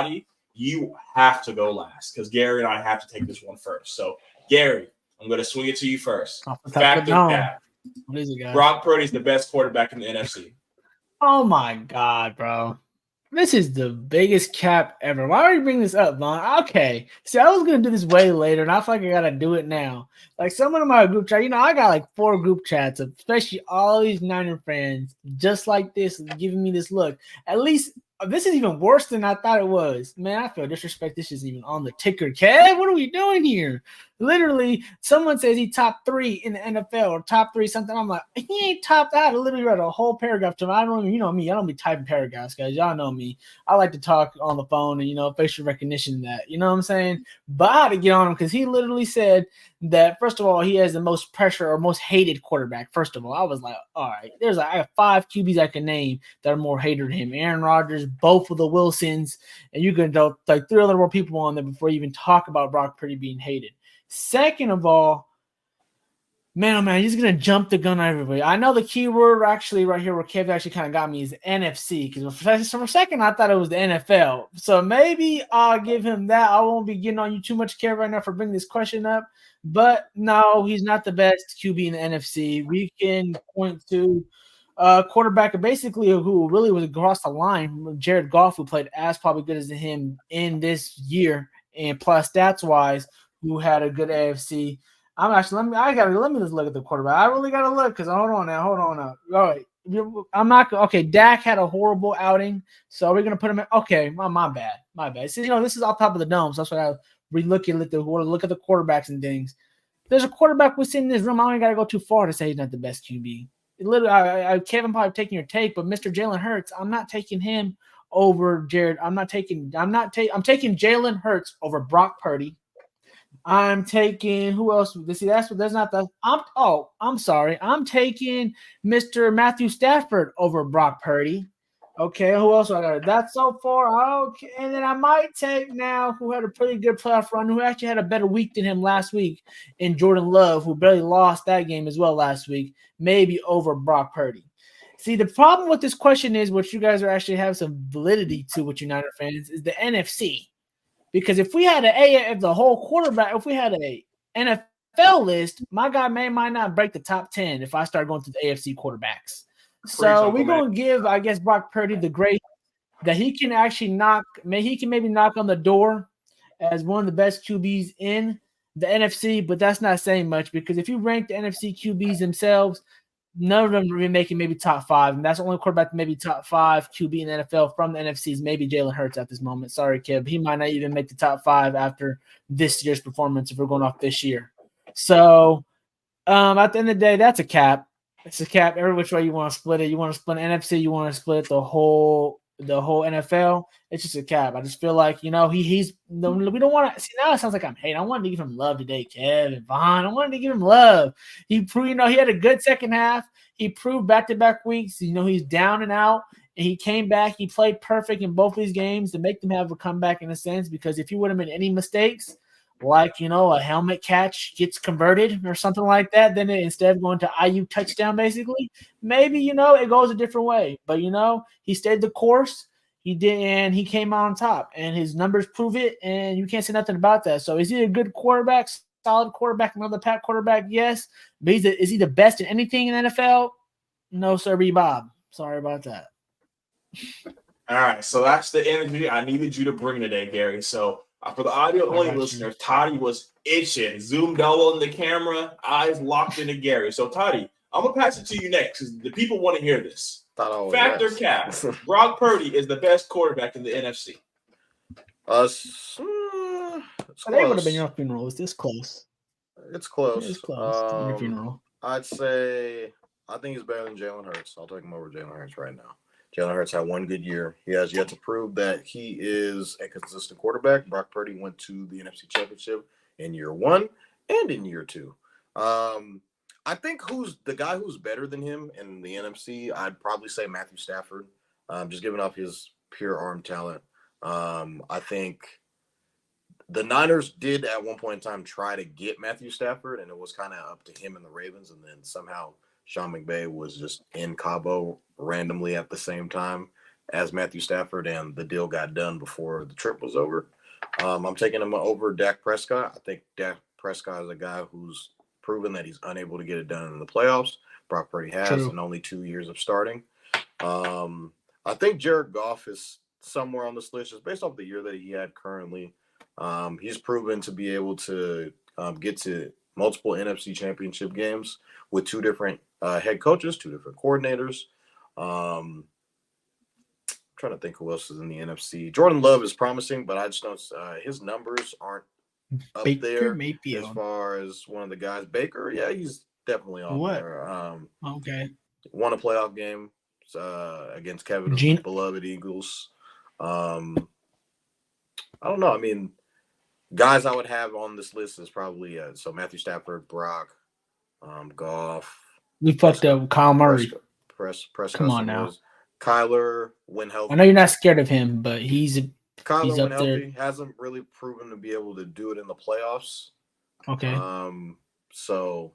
Toddy, you have to go last because Gary and I have to take this one first. So, Gary, I'm going to swing it to you first. Factor cap. What is it, guys? Brock Purdy's the best quarterback in the NFC. Oh, my God, bro. This is the biggest cap ever. Why are you bringing this up, Vaughn? Okay. See, I was going to do this way later, and I feel like I got to do it now. Like, someone in my group chat, I got like 4 group chats, especially all these Niner fans, just like this, giving me this look. At least, this is even worse than I thought it was. Man, I feel disrespect. This is even on the ticker. Kev, what are we doing here? Literally, someone says he top 3 in the NFL or top 3 something. I'm like, he ain't top that. I literally read a whole paragraph to him. I don't even, me, I don't be typing paragraphs, guys. Y'all know me. I like to talk on the phone and, facial recognition that. You know what I'm saying? But I had to get on him because he literally said that, first of all, he has the most pressure or most hated quarterback. First of all, I was like, all right, I have 5 QBs I can name that are more hated than him. Aaron Rodgers, both of the Wilsons, and you can throw like 3 other more people on there before you even talk about Brock Purdy being hated. Second of all, man, oh man, he's going to jump the gun on everybody. I know the key word actually right here where Kev actually kind of got me is NFC because for a second I thought it was the NFL. So maybe I'll give him that. I won't be getting on you too much, Kev, right now for bringing this question up. But no, he's not the best QB in the NFC. We can point to quarterback basically who really was across the line, Jared Goff, who played as probably good as him in this year, and plus stats-wise, who had a good AFC. I'm actually let me just look at the quarterback. I really gotta look because hold on now. All right. I'm not okay. Dak had a horrible outing, so we're gonna put him in. Okay, my bad. See, this is off top of the dome, so that's why I look at the quarterbacks and things. There's a quarterback we see in this room. I don't gotta go too far to say he's not the best QB. Literally, Kevin probably taking your take, but Mr. Jalen Hurts, I'm not taking him over Jared. I'm taking Jalen Hurts over Brock Purdy. I'm taking who else? See, there's not the. I'm sorry. I'm taking Mr. Matthew Stafford over Brock Purdy. Okay, who else I got? That's so far. Okay, and then I might take now who had a pretty good playoff run, who actually had a better week than him last week, in Jordan Love, who barely lost that game as well last week, maybe over Brock Purdy. See, the problem with this question is, what you guys are actually have some validity to, with United fans, is the NFC. Because if we had if we had a NFL list, my guy might not break the top 10 if I start going through the AFC quarterbacks. So we're going to give, I guess, Brock Purdy the grace that he can actually maybe knock on the door as one of the best QBs in the NFC, but that's not saying much because if you rank the NFC QBs themselves, none of them are making maybe top 5, and that's the only quarterback maybe top 5 QB in the NFL from the NFC is maybe Jalen Hurts at this moment. Sorry, Kib. He might not even make the top 5 after this year's performance if we're going off this year. So at the end of the day, that's a cap. It's a cap every which way you want to split it. You want to split NFC, you want to split the whole NFL. It's just a cap. I just feel like, we don't want to see. Now it sounds like I'm hating. I wanted to give him love today, Kev and Vaughn. I wanted to give him love. He proved, he had a good second half. He proved back-to-back weeks. He's down and out, and he came back. He played perfect in both these games to make them have a comeback in a sense, because if he would have made any mistakes, like, a helmet catch gets converted or something like that, then instead of going to IU touchdown, basically, maybe, it goes a different way. But, he stayed the course. He did, and he came out on top, and his numbers prove it, and you can't say nothing about that. So is he a good quarterback, solid quarterback, another Pat quarterback? Yes. But is he the best in anything in the NFL? No, sir, Bob. Sorry about that. All right, so that's the energy I needed you to bring today, Gary. So for the audio-only listeners, Toddy was itching, zoomed all on the camera, eyes locked into Gary. So, Toddy, I'm going to pass it to you next because the people want to hear this. Factor cap. Brock Purdy is the best quarterback in the NFC. It's that would have been your funeral. Is this close? It's close. It's close. Your funeral. I'd say I think he's better than Jalen Hurts. I'll take him over Jalen Hurts right now. Jalen Hurts had one good year. He has yet to prove that he is a consistent quarterback. Brock Purdy went to the NFC Championship in year 1 and in year 2. I think who's the guy who's better than him in the NFC, I'd probably say Matthew Stafford, just giving off his pure arm talent. I think the Niners did at one point in time try to get Matthew Stafford, and it was kind of up to him and the Ravens, and then somehow Sean McVay was just in Cabo randomly at the same time. as Matthew Stafford, and the deal got done before the trip was over. I'm taking him over Dak Prescott. I think Dak Prescott is a guy who's proven that he's unable to get it done in the playoffs. Brock Purdy has in only 2 years of starting. I think Jared Goff is somewhere on this list just based off the year that he had currently. He's proven to be able to get to multiple NFC championship games with 2 different head coaches, 2 different coordinators. Trying to think who else is in the NFC. Jordan Love is promising, but I just don't. His numbers aren't up Baker there Mayfield. as far as one of the guys. Baker, yeah, he's definitely on there. Okay. Won a playoff game against Kevin's beloved Eagles. I don't know. I mean, guys I would have on this list is probably so Matthew Stafford, Brock, Goff. We fucked up Kyle Murray. Prescott. Come on now. Kyler, when healthy. I know you're not scared of him, but Kyler, when healthy, there. hasn't really proven to be able to do it in the playoffs. Okay. So,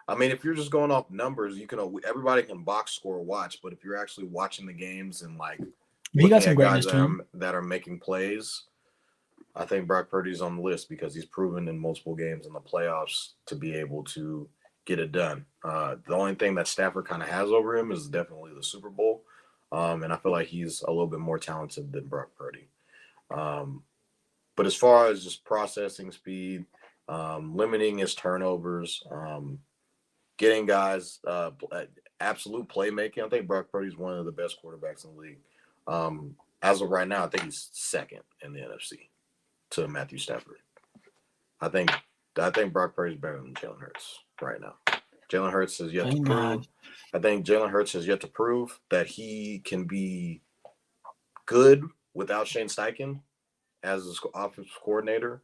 I mean, if you're just going off numbers, everybody can box score watch, but if you're actually watching the games and like he got some guys greatness that are making plays, I think Brock Purdy's on the list because he's proven in multiple games in the playoffs to be able to get it done. The only thing that Stafford kind of has over him is definitely the Super Bowl. And I feel like he's a little bit more talented than Brock Purdy. But as far as just processing speed, limiting his turnovers, getting guys absolute playmaking, I think Brock Purdy's one of the best quarterbacks in the league. As of right now, I think he's second in the NFC to Matthew Stafford. I think Brock Purdy's better than Jalen Hurts right now. Jalen Hurts has yet to prove. I think Jalen Hurts has yet to prove that he can be good without Shane Steichen as his offensive coordinator.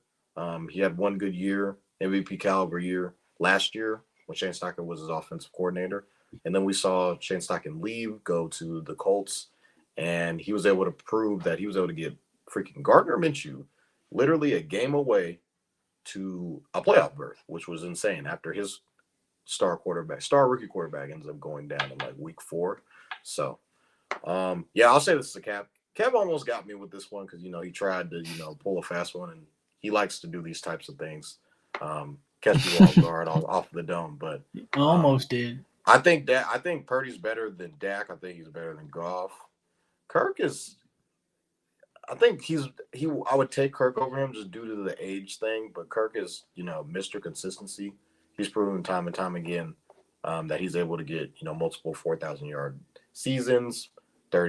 He had one good year, MVP caliber year last year when Shane Steichen was his offensive coordinator. And then we saw Shane Steichen leave, go to the Colts, and he was able to prove that he was able to get freaking Gardner Minshew literally a game away to a playoff berth, which was insane after his star rookie quarterback ends up going down in like week 4. So, yeah, I'll say this is a Cap. Kev almost got me with this one because, he tried to, pull a fast one, and he likes to do these types of things. Catch you off guard off the dome, but almost did. I think Purdy's better than Dak. I think he's better than Goff. Kirk is. I think I would take Kirk over him just due to the age thing, but Kirk is, Mr. Consistency. He's proven time and time again that he's able to get, multiple 4,000-yard seasons,